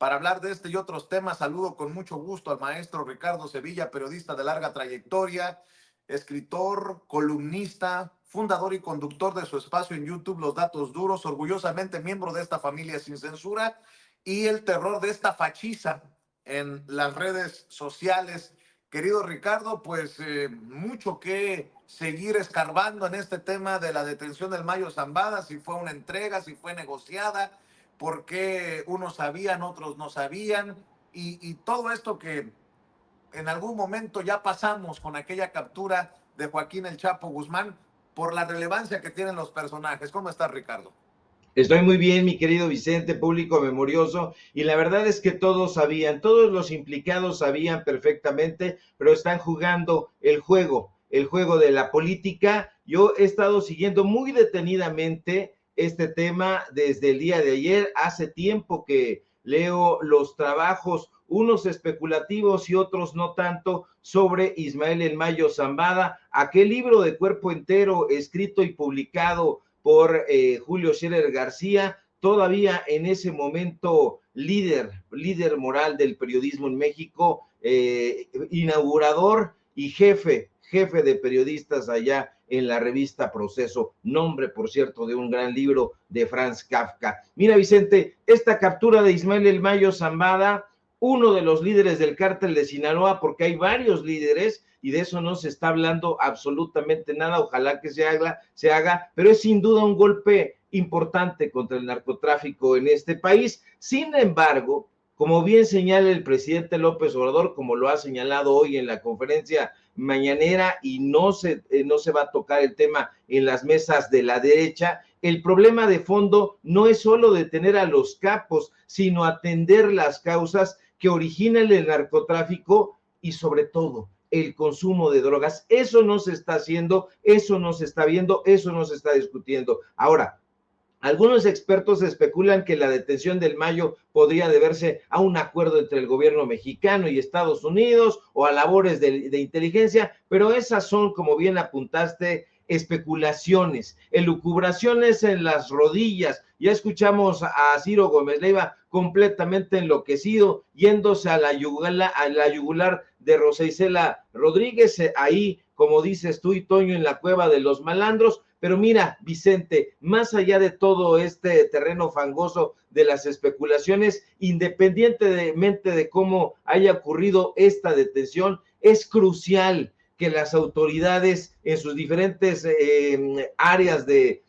Para hablar de este y otros temas, saludo con mucho gusto al maestro Ricardo Sevilla, periodista de larga trayectoria, escritor, columnista, fundador y conductor de su espacio en YouTube, Los Datos Duros, orgullosamente miembro de esta familia sin censura y el terror de esta fachiza en las redes sociales. Querido Ricardo, pues mucho que seguir escarbando en este tema de la detención del Mayo Zambada, si fue una entrega, si fue negociada, por qué unos sabían, otros no sabían, y todo esto que en algún momento ya pasamos con aquella captura de Joaquín El Chapo Guzmán, por la relevancia que tienen los personajes. ¿Cómo estás, Ricardo? Estoy muy bien, mi querido Vicente, público memorioso, y la verdad es que todos sabían, todos los implicados sabían perfectamente, pero están jugando el juego de la política. Yo he estado siguiendo muy detenidamente este tema desde el día de ayer. Hace tiempo que leo los trabajos, unos especulativos y otros no tanto, sobre Ismael El Mayo Zambada, aquel libro de cuerpo entero escrito y publicado por Julio Scherer García, todavía en ese momento líder moral del periodismo en México, inaugurador y jefe de periodistas allá en la revista Proceso, nombre, por cierto, de un gran libro de Franz Kafka. Mira, Vicente, esta captura de Ismael El Mayo Zambada, uno de los líderes del cártel de Sinaloa, porque hay varios líderes, y de eso no se está hablando absolutamente nada, ojalá que se haga, pero es sin duda un golpe importante contra el narcotráfico en este país. Sin embargo, como bien señala el presidente López Obrador, como lo ha señalado hoy en la conferencia mañanera, y no se va a tocar el tema en las mesas de la derecha, el problema de fondo no es solo detener a los capos, sino atender las causas que originan el narcotráfico y sobre todo el consumo de drogas. Eso no se está haciendo, eso no se está viendo, eso no se está discutiendo. Ahora, algunos expertos especulan que la detención del Mayo podría deberse a un acuerdo entre el gobierno mexicano y Estados Unidos o a labores de inteligencia, pero esas son, como bien apuntaste, especulaciones, elucubraciones en las rodillas. Ya escuchamos a Ciro Gómez Leiva completamente enloquecido, yéndose a la yugular de Rosa Isela Rodríguez, ahí, como dices tú y Toño, en la cueva de los malandros. Pero mira, Vicente, más allá de todo este terreno fangoso de las especulaciones, independientemente de cómo haya ocurrido esta detención, es crucial que las autoridades en sus diferentes áreas de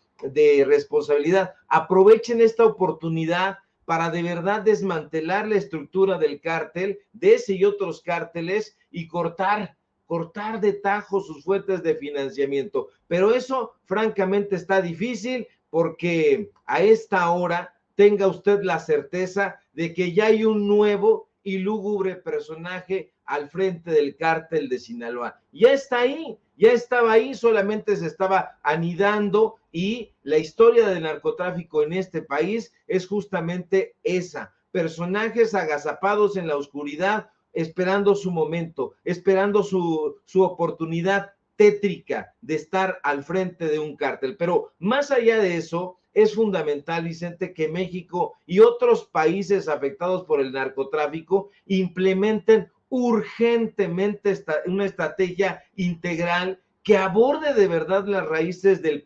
responsabilidad aprovechen esta oportunidad para de verdad desmantelar la estructura del cártel, de ese y otros cárteles, y cortar de tajo sus fuentes de financiamiento. Pero eso francamente está difícil, porque a esta hora tenga usted la certeza de que ya hay un nuevo y lúgubre personaje al frente del cártel de Sinaloa. Ya está ahí, ya estaba ahí, solamente se estaba anidando, y la historia del narcotráfico en este país es justamente esa: personajes agazapados en la oscuridad, esperando su momento, esperando su oportunidad tétrica de estar al frente de un cártel. Pero más allá de eso, es fundamental, Vicente, que México y otros países afectados por el narcotráfico implementen urgentemente una estrategia integral que aborde de verdad las raíces del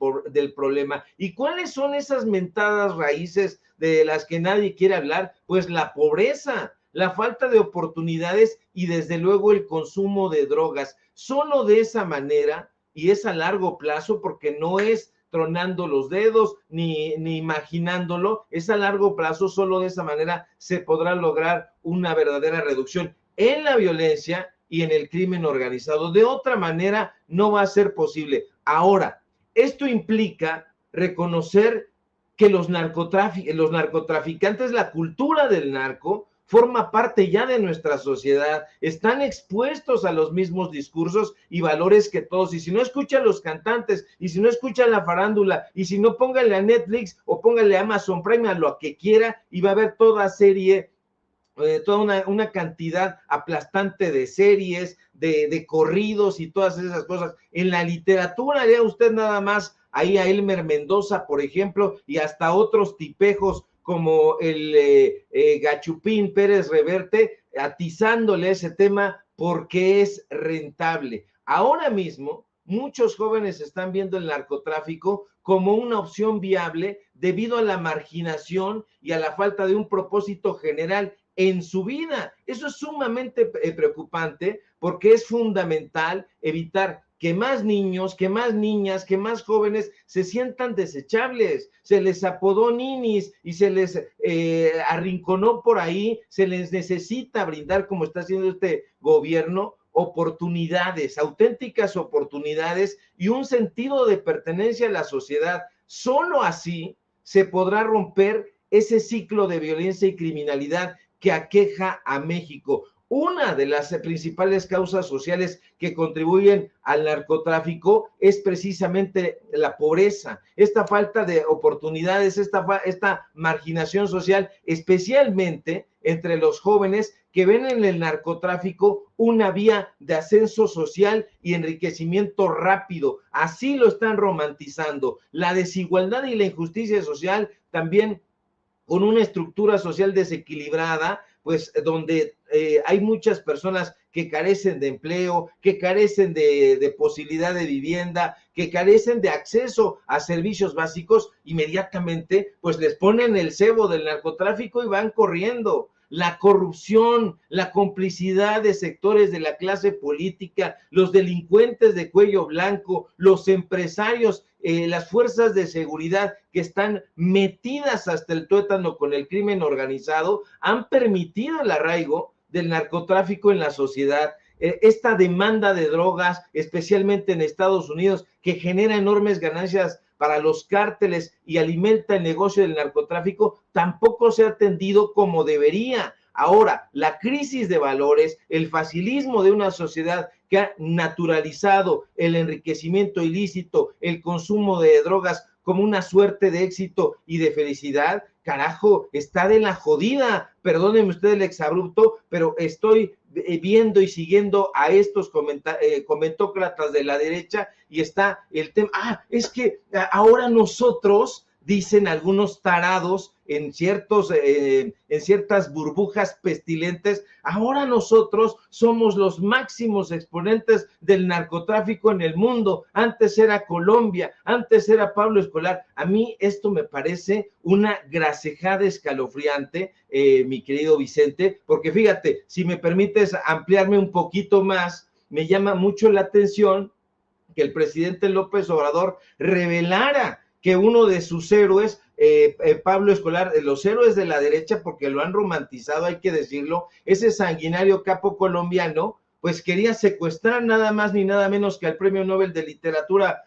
problema. ¿Y cuáles son esas mentadas raíces de las que nadie quiere hablar? Pues la pobreza, la falta de oportunidades y desde luego el consumo de drogas. Solo de esa manera, y es a largo plazo, porque no es tronando los dedos ni imaginándolo, es a largo plazo, solo de esa manera se podrá lograr una verdadera reducción en la violencia y en el crimen organizado. De otra manera no va a ser posible. Ahora, esto implica reconocer que los narcotraficantes, la cultura del narco, forma parte ya de nuestra sociedad, están expuestos a los mismos discursos y valores que todos, y si no escuchan los cantantes, y si no escuchan la farándula, y si no, pónganle a Netflix o pónganle a Amazon Prime, a lo que quiera, y va a haber toda una cantidad aplastante de series, de corridos y todas esas cosas. En la literatura, lea usted nada más ahí a Elmer Mendoza, por ejemplo, y hasta otros tipejos como el Gachupín Pérez Reverte, atizándole ese tema porque es rentable. Ahora mismo, muchos jóvenes están viendo el narcotráfico como una opción viable debido a la marginación y a la falta de un propósito general en su vida. Eso es sumamente preocupante porque es fundamental evitar que más niños, que más niñas, que más jóvenes se sientan desechables. Se les apodó ninis y se les arrinconó por ahí. Se les necesita brindar, como está haciendo este gobierno, oportunidades, auténticas oportunidades y un sentido de pertenencia a la sociedad. Solo así se podrá romper ese ciclo de violencia y criminalidad que aqueja a México. Una de las principales causas sociales que contribuyen al narcotráfico es precisamente la pobreza, esta falta de oportunidades, esta marginación social, especialmente entre los jóvenes que ven en el narcotráfico una vía de ascenso social y enriquecimiento rápido. Así lo están romantizando. La desigualdad y la injusticia social también, con una estructura social desequilibrada, pues donde hay muchas personas que carecen de empleo, que carecen de posibilidad de vivienda, que carecen de acceso a servicios básicos, inmediatamente pues les ponen el cebo del narcotráfico y van corriendo. La corrupción, la complicidad de sectores de la clase política, los delincuentes de cuello blanco, los empresarios, las fuerzas de seguridad que están metidas hasta el tuétano con el crimen organizado, han permitido el arraigo del narcotráfico en la sociedad. Esta demanda de drogas, especialmente en Estados Unidos, que genera enormes ganancias para los cárteles y alimenta el negocio del narcotráfico, tampoco se ha atendido como debería. Ahora, la crisis de valores, el facilismo de una sociedad que ha naturalizado el enriquecimiento ilícito, el consumo de drogas como una suerte de éxito y de felicidad, carajo, está de la jodida. Perdónenme usted el exabrupto, pero estoy viendo y siguiendo a estos comentócratas de la derecha y está el tema, es que ahora nosotros, dicen algunos tarados en ciertas burbujas pestilentes, ahora nosotros somos los máximos exponentes del narcotráfico en el mundo. Antes era Colombia, antes era Pablo Escolar. A mí esto me parece una grasejada escalofriante, mi querido Vicente, porque fíjate, si me permites ampliarme un poquito más, me llama mucho la atención que el presidente López Obrador revelara que uno de sus héroes, Pablo Escolar, de los héroes de la derecha, porque lo han romantizado, hay que decirlo, ese sanguinario capo colombiano, pues quería secuestrar nada más ni nada menos que al Premio Nobel de Literatura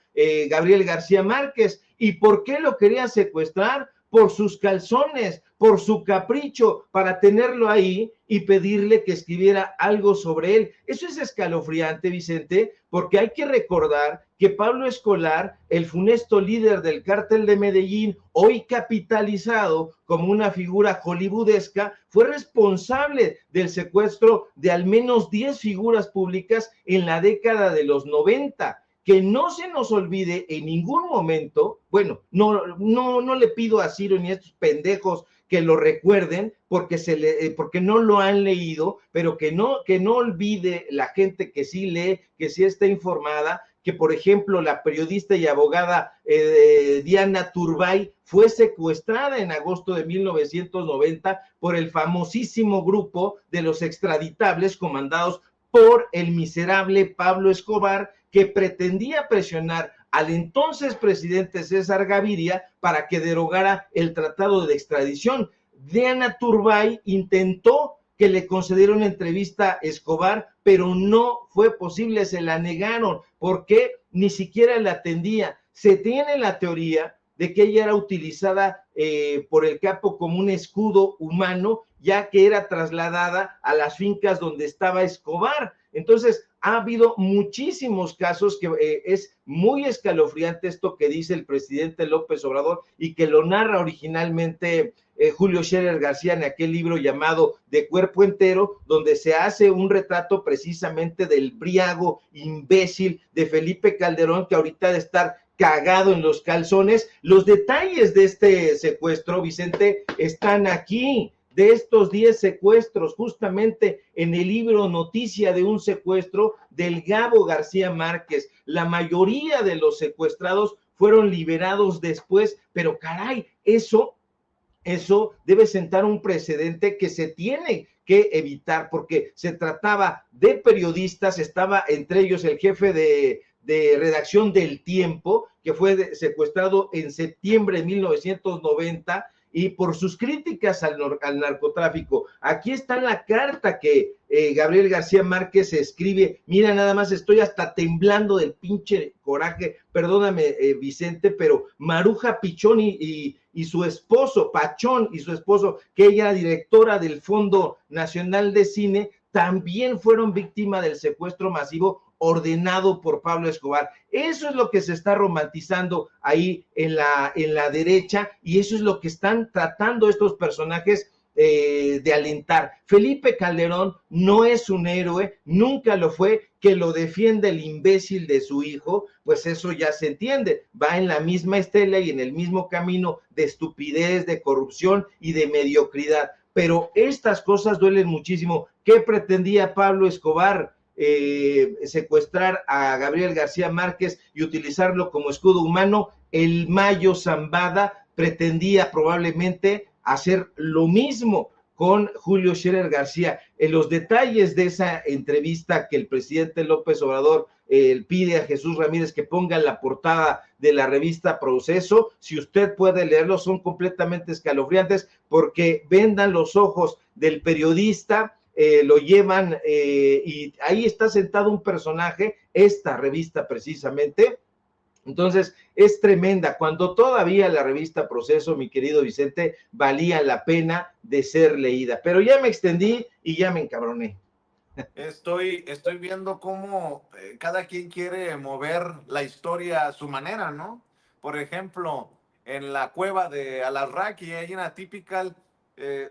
Gabriel García Márquez. ¿Y por qué lo quería secuestrar? Por sus calzones, por su capricho, para tenerlo ahí y pedirle que escribiera algo sobre él. Eso es escalofriante, Vicente, porque hay que recordar que Pablo Escolar, el funesto líder del cártel de Medellín, hoy capitalizado como una figura hollywoodesca, fue responsable del secuestro de al menos 10 figuras públicas en la década de los 90. Que no se nos olvide en ningún momento, bueno, no le pido a Ciro ni a estos pendejos que lo recuerden porque no lo han leído, pero que no olvide la gente que sí lee, que sí está informada, que por ejemplo la periodista y abogada Diana Turbay fue secuestrada en agosto de 1990 por el famosísimo grupo de los extraditables comandados por el miserable Pablo Escobar, que pretendía presionar al entonces presidente César Gaviria para que derogara el tratado de extradición. Diana Turbay intentó que le concediera una entrevista a Escobar, pero no fue posible, se la negaron, porque ni siquiera la atendía. Se tiene la teoría de que ella era utilizada por el capo como un escudo humano, ya que era trasladada a las fincas donde estaba Escobar. Entonces, ha habido muchísimos casos que es muy escalofriante esto que dice el presidente López Obrador y que lo narra originalmente Julio Scherer García en aquel libro llamado De Cuerpo Entero, donde se hace un retrato precisamente del briago imbécil de Felipe Calderón, que ahorita de estar cagado en los calzones. Los detalles de este secuestro, Vicente, están aquí. De estos 10 secuestros, justamente en el libro Noticia de un secuestro del Gabo García Márquez. La mayoría de los secuestrados fueron liberados después, pero caray, eso debe sentar un precedente que se tiene que evitar, porque se trataba de periodistas, estaba entre ellos el jefe de redacción del Tiempo, que fue secuestrado en septiembre de 1990, y por sus críticas al narcotráfico. Aquí está la carta que Gabriel García Márquez escribe. Mira, nada más estoy hasta temblando del pinche coraje, perdóname Vicente, pero Maruja Pichón y su esposo, Pachón y su esposo, que ella era directora del Fondo Nacional de Cine, también fueron víctimas del secuestro masivo ordenado por Pablo Escobar. Eso es lo que se está romantizando ahí en la derecha, y eso es lo que están tratando estos personajes de alentar. Felipe Calderón no es un héroe, nunca lo fue. Que lo defiende el imbécil de su hijo, pues eso ya se entiende, va en la misma estela y en el mismo camino de estupidez, de corrupción y de mediocridad. Pero estas cosas duelen muchísimo. ¿Qué pretendía Pablo Escobar? Secuestrar a Gabriel García Márquez y utilizarlo como escudo humano. El Mayo Zambada pretendía probablemente hacer lo mismo con Julio Scherer García. En los detalles de esa entrevista que el presidente López Obrador pide a Jesús Ramírez que ponga en la portada de la revista Proceso, si usted puede leerlo, son completamente escalofriantes, porque vendan los ojos del periodista, lo llevan y ahí está sentado un personaje, esta revista precisamente. Entonces, es tremenda, cuando todavía la revista Proceso, mi querido Vicente, valía la pena de ser leída. Pero ya me extendí y ya me encabroné. Estoy viendo cómo cada quien quiere mover la historia a su manera, ¿no? Por ejemplo, en la cueva de Alarraqui hay una típica,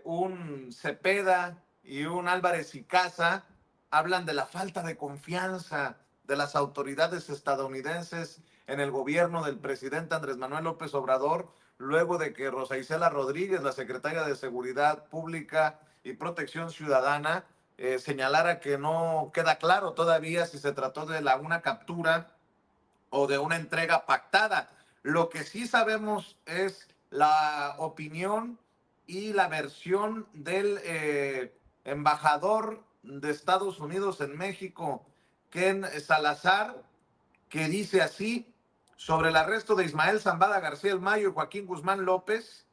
un Cepeda y un Álvarez y Casa hablan de la falta de confianza de las autoridades estadounidenses en el gobierno del presidente Andrés Manuel López Obrador, luego de que Rosa Isela Rodríguez, la secretaria de Seguridad Pública y Protección Ciudadana, señalara que no queda claro todavía si se trató de una captura o de una entrega pactada. Lo que sí sabemos es la opinión y la versión del embajador de Estados Unidos en México, Ken Salazar, que dice así: sobre el arresto de Ismael Zambada García El Mayo y Joaquín Guzmán López,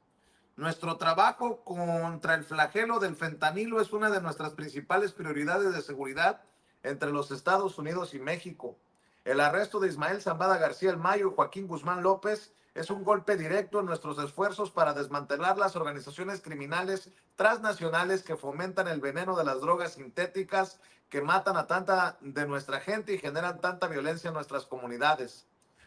nuestro trabajo contra el flagelo del fentanilo es una de nuestras principales prioridades de seguridad entre los Estados Unidos y México. El arresto de Ismael Zambada García El Mayo y Joaquín Guzmán López es un golpe directo en nuestros esfuerzos para desmantelar las organizaciones criminales transnacionales que fomentan el veneno de las drogas sintéticas que matan a tanta de nuestra gente y generan tanta violencia en nuestras comunidades.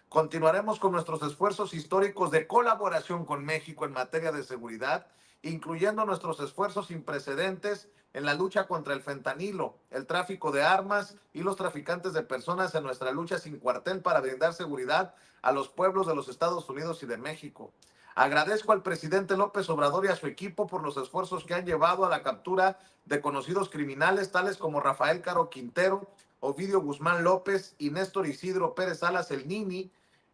Continuaremos con nuestros esfuerzos históricos de colaboración con México en materia de seguridad, incluyendo nuestros esfuerzos sin precedentes en la lucha contra el fentanilo, el tráfico de armas y los traficantes de personas en nuestra lucha sin cuartel para brindar seguridad a los pueblos de los Estados Unidos y de México. Agradezco al presidente López Obrador y a su equipo por los esfuerzos que han llevado a la captura de conocidos criminales tales como Rafael Caro Quintero, Ovidio Guzmán López y Néstor Isidro Pérez Salas El Nini,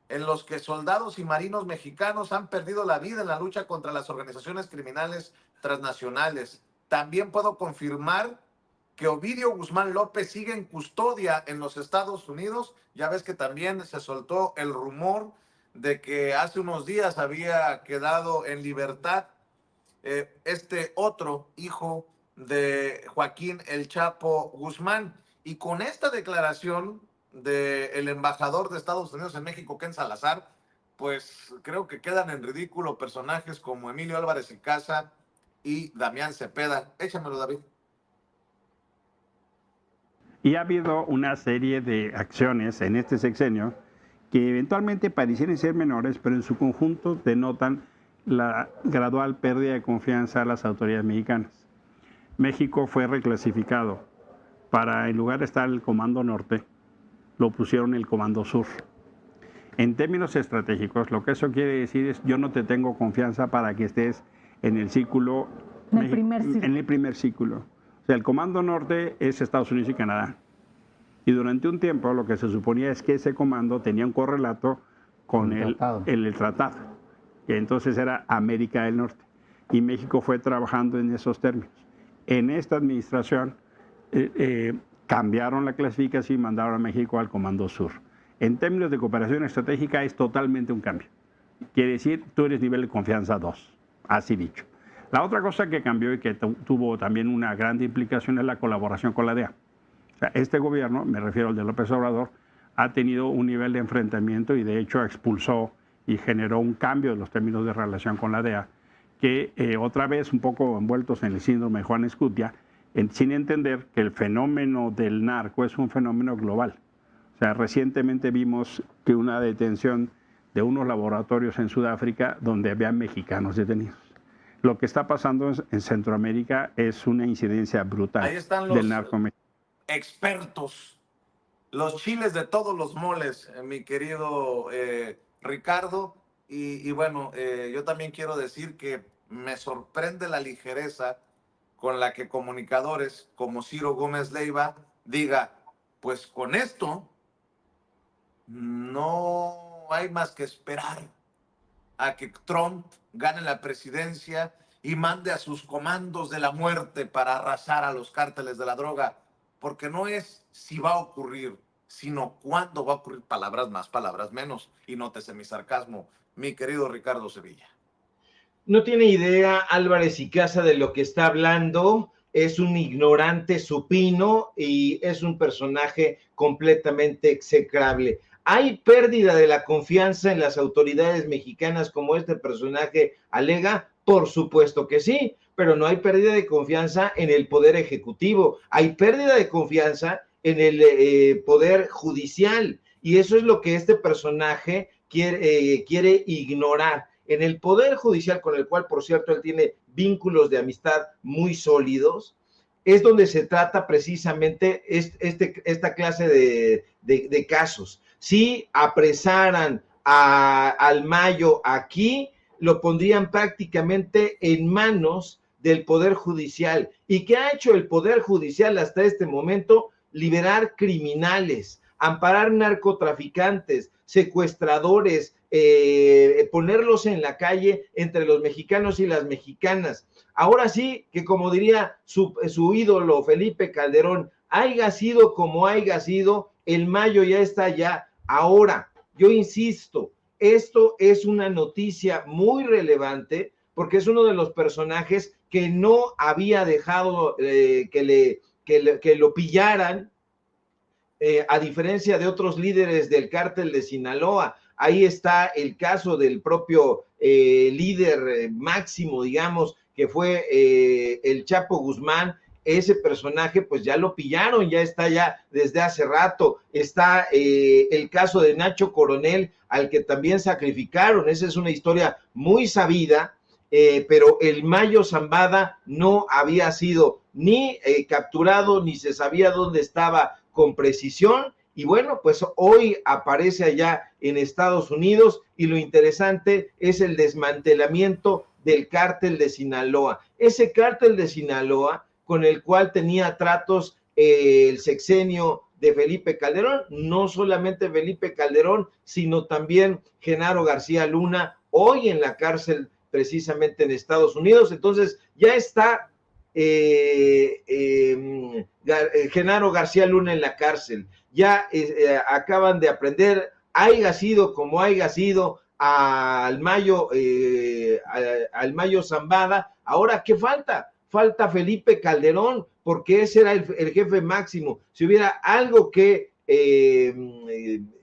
en los que soldados y marinos mexicanos han perdido la vida en la lucha contra las organizaciones criminales transnacionales. También puedo confirmar que Ovidio Guzmán López sigue en custodia en los Estados Unidos. Ya ves que también se soltó el rumor de que hace unos días había quedado en libertad este otro hijo de Joaquín El Chapo Guzmán. Y con esta declaración del embajador de Estados Unidos en México, Ken Salazar, pues creo que quedan en ridículo personajes como Emilio Álvarez y Casa y Damián Cepeda. Échamelo, David. Y ha habido una serie de acciones en este sexenio que eventualmente parecieran ser menores, pero en su conjunto denotan la gradual pérdida de confianza a las autoridades mexicanas. México fue reclasificado. En lugar de estar el Comando Norte, lo pusieron el Comando Sur. En términos estratégicos, lo que eso quiere decir es yo no te tengo confianza para que estés en el círculo, en el primer círculo. En el primer círculo. O sea, el Comando Norte es Estados Unidos y Canadá. Y durante un tiempo lo que se suponía es que ese comando tenía un correlato con el tratado, que entonces era América del Norte. Y México fue trabajando en esos términos. En esta administración cambiaron la clasificación y mandaron a México al Comando Sur. En términos de cooperación estratégica es totalmente un cambio. Quiere decir, tú eres nivel de confianza 2, así dicho. La otra cosa que cambió y que tuvo también una gran implicación es la colaboración con la DEA. O sea, este gobierno, me refiero al de López Obrador, ha tenido un nivel de enfrentamiento y de hecho expulsó y generó un cambio de los términos de relación con la DEA, que otra vez un poco envueltos en el síndrome de Juan Escutia, sin entender que el fenómeno del narco es un fenómeno global. O sea, recientemente vimos que una detención de unos laboratorios en Sudáfrica donde había mexicanos detenidos. Lo que está pasando en Centroamérica es una incidencia brutal. Ahí están los expertos, los chiles de todos los moles, mi querido Ricardo. Y bueno, yo también quiero decir que me sorprende la ligereza con la que comunicadores como Ciro Gómez Leiva diga, pues con esto no hay más que esperar a que Trump gane la presidencia y mande a sus comandos de la muerte para arrasar a los cárteles de la droga, porque no es si va a ocurrir, sino cuándo va a ocurrir. Palabras más, palabras menos, y nótese mi sarcasmo, mi querido Ricardo Sevilla. No tiene idea Álvarez y Casa de lo que está hablando, es un ignorante supino y es un personaje completamente execrable. ¿Hay pérdida de la confianza en las autoridades mexicanas como este personaje alega? Por supuesto que sí, pero no hay pérdida de confianza en el poder ejecutivo, hay pérdida de confianza en el poder judicial, y eso es lo que este personaje quiere ignorar. En el poder judicial, con el cual, por cierto, él tiene vínculos de amistad muy sólidos, es donde se trata precisamente esta clase de casos. Si apresaran al Mayo aquí, lo pondrían prácticamente en manos del Poder Judicial. ¿Y qué ha hecho el Poder Judicial hasta este momento? Liberar criminales, amparar narcotraficantes, secuestradores, ponerlos en la calle entre los mexicanos y las mexicanas. Ahora sí, que como diría su ídolo Felipe Calderón, haya sido como haya sido, el Mayo ya está allá. Ahora, yo insisto, esto es una noticia muy relevante porque es uno de los personajes que no había dejado que lo pillaran, a diferencia de otros líderes del cártel de Sinaloa. Ahí está el caso del propio líder máximo, digamos, que fue el Chapo Guzmán. Ese personaje pues ya lo pillaron, ya está ya desde hace rato. Está el caso de Nacho Coronel, al que también sacrificaron. Esa es una historia muy sabida, pero el Mayo Zambada no había sido ni capturado, ni se sabía dónde estaba con precisión. Y bueno, pues hoy aparece allá en Estados Unidos, y lo interesante es el desmantelamiento del cártel de Sinaloa. Ese cártel de Sinaloa con el cual tenía tratos el sexenio de Felipe Calderón, no solamente Felipe Calderón, sino también Genaro García Luna, hoy en la cárcel precisamente en Estados Unidos. Entonces ya está Genaro García Luna en la cárcel. Ya acaban de aprender, haya sido como haya sido, al Mayo Zambada. Ahora, ¿qué falta? Falta Felipe Calderón, porque ese era el jefe máximo. Si hubiera algo que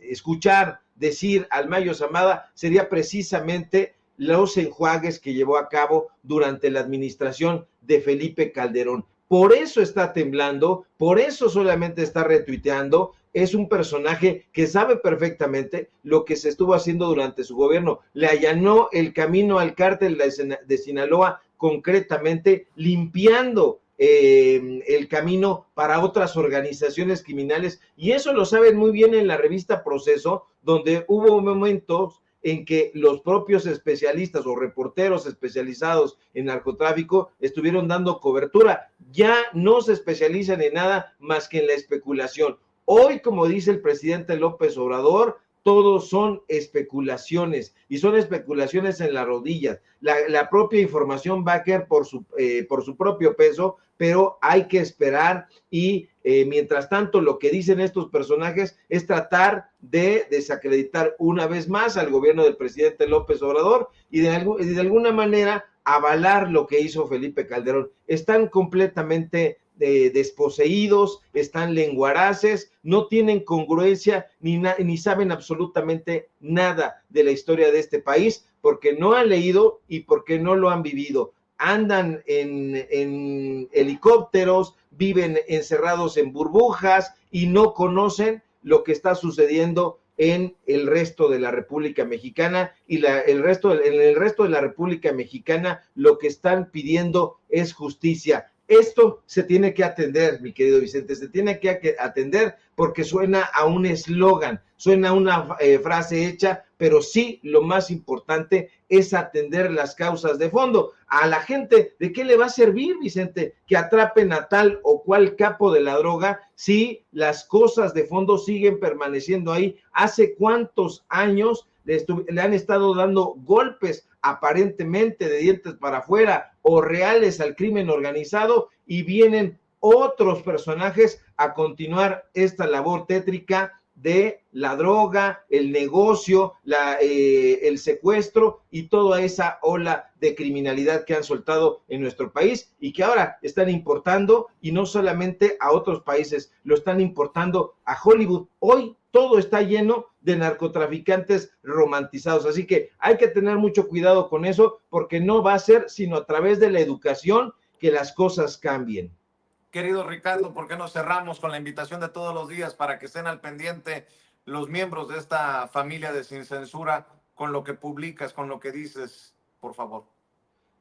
escuchar decir al Mayo Zambada, sería precisamente los enjuagues que llevó a cabo durante la administración de Felipe Calderón. Por eso está temblando, por eso solamente está retuiteando. Es un personaje que sabe perfectamente lo que se estuvo haciendo durante su gobierno. Le allanó el camino al cártel de Sinaloa, concretamente limpiando el camino para otras organizaciones criminales, y eso lo saben muy bien en la revista Proceso, donde hubo momentos en que los propios especialistas o reporteros especializados en narcotráfico estuvieron dando cobertura. Ya no se especializan en nada más que en la especulación. Hoy, como dice el presidente López Obrador, todos son especulaciones, y son especulaciones en las rodillas. La propia información va a caer por su propio peso, pero hay que esperar, y mientras tanto lo que dicen estos personajes es tratar de desacreditar una vez más al gobierno del presidente López Obrador, y de alguna manera avalar lo que hizo Felipe Calderón. Están completamente desposeídos, están lenguaraces, no tienen congruencia ni saben absolutamente nada de la historia de este país, porque no han leído y porque no lo han vivido. Andan en helicópteros, viven encerrados en burbujas y no conocen lo que está sucediendo en el resto de la República Mexicana, y en el resto de la República Mexicana lo que están pidiendo es justicia. Esto se tiene que atender, mi querido Vicente, se tiene que atender, porque suena a un eslogan, suena a una frase hecha, pero sí, lo más importante es atender las causas de fondo. A la gente, ¿de qué le va a servir, Vicente, que atrapen a tal o cual capo de la droga si las cosas de fondo siguen permaneciendo ahí? ¿Hace cuántos años le han estado dando golpes aparentemente de dientes para afuera o reales al crimen organizado, y vienen otros personajes a continuar esta labor tétrica de la droga, el negocio, el secuestro y toda esa ola de criminalidad que han soltado en nuestro país y que ahora están importando, y no solamente a otros países, lo están importando a Hollywood. Hoy todo está lleno de narcotraficantes romantizados, así que hay que tener mucho cuidado con eso, porque no va a ser sino a través de la educación que las cosas cambien. Querido Ricardo, ¿por qué no cerramos con la invitación de todos los días para que estén al pendiente los miembros de esta familia de Sin Censura con lo que publicas, con lo que dices, por favor?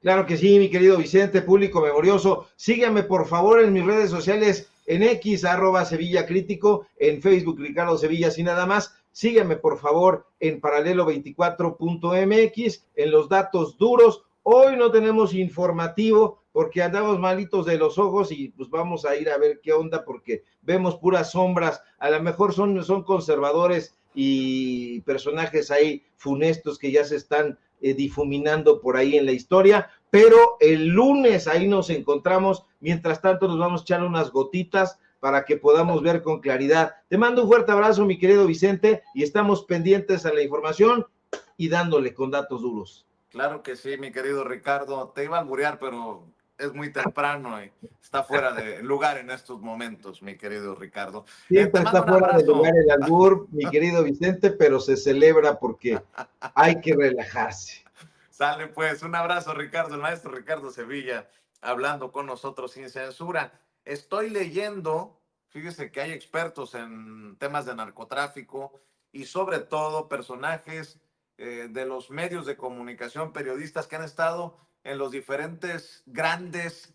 Claro que sí, mi querido Vicente, público memorioso. Síganme, por favor, en mis redes sociales, en X, @Sevilla Crítico, en Facebook, Ricardo Sevilla, sin nada más. Síganme, por favor, en paralelo24.mx, en los datos duros. Hoy no tenemos informativo porque andamos malitos de los ojos, y pues vamos a ir a ver qué onda, porque vemos puras sombras. A lo mejor son conservadores y personajes ahí funestos que ya se están difuminando por ahí en la historia, pero el lunes ahí nos encontramos. Mientras tanto nos vamos a echar unas gotitas para que podamos ver con claridad. Te mando un fuerte abrazo, mi querido Vicente, y estamos pendientes a la información y dándole con datos duros. Claro que sí, mi querido Ricardo. Te iba a alburear, pero es muy temprano y está fuera de lugar en estos momentos, mi querido Ricardo. Siempre Te mando está un fuera de abrazo. lugar el albur, mi querido Vicente, pero se celebra porque hay que relajarse. Sale pues, un abrazo, Ricardo, el maestro Ricardo Sevilla, hablando con nosotros sin censura. Estoy leyendo, fíjese que hay expertos en temas de narcotráfico y sobre todo personajes de los medios de comunicación, periodistas que han estado en los diferentes grandes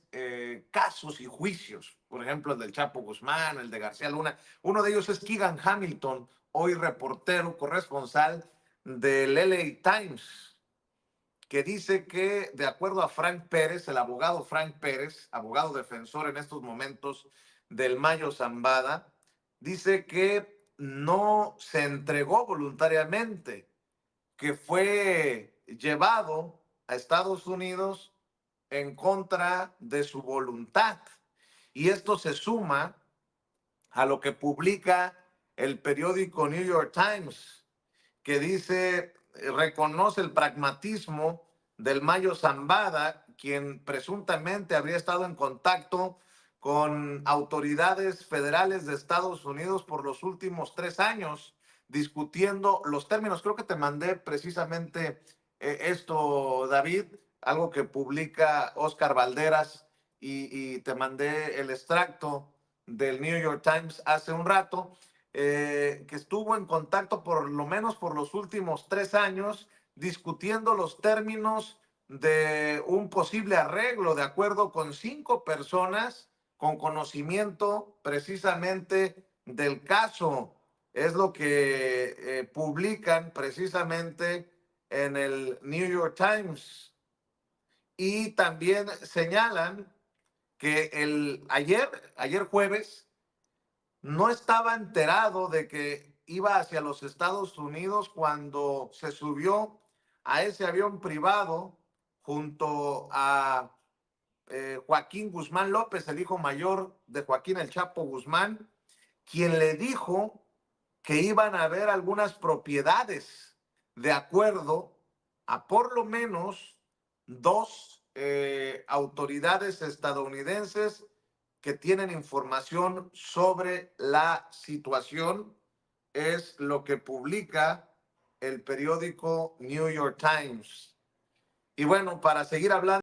casos y juicios. Por ejemplo, el del Chapo Guzmán, el de García Luna. Uno de ellos es Keegan Hamilton, hoy reportero, corresponsal del LA Times, que dice que, de acuerdo a Frank Pérez, el abogado Frank Pérez, abogado defensor en estos momentos del Mayo Zambada, dice que no se entregó voluntariamente, que fue llevado a Estados Unidos en contra de su voluntad. Y esto se suma a lo que publica el periódico New York Times, que dice, reconoce el pragmatismo del Mayo Zambada, quien presuntamente habría estado en contacto con autoridades federales de Estados Unidos por los últimos 3 años, discutiendo los términos. Creo que te mandé precisamente esto, David, algo que publica Oscar Valderas, y te mandé el extracto del New York Times hace un rato, que estuvo en contacto por lo menos por los últimos 3 años discutiendo los términos de un posible arreglo de acuerdo con 5 personas con conocimiento precisamente del caso. Es lo que publican precisamente en el New York Times. Y también señalan que ayer jueves, no estaba enterado de que iba hacia los Estados Unidos cuando se subió a ese avión privado junto a Joaquín Guzmán López, el hijo mayor de Joaquín El Chapo Guzmán, quien le dijo que iban a haber algunas propiedades de acuerdo a por lo menos 2 autoridades estadounidenses que tienen información sobre la situación. Es lo que publica el periódico New York Times. Y bueno, para seguir hablando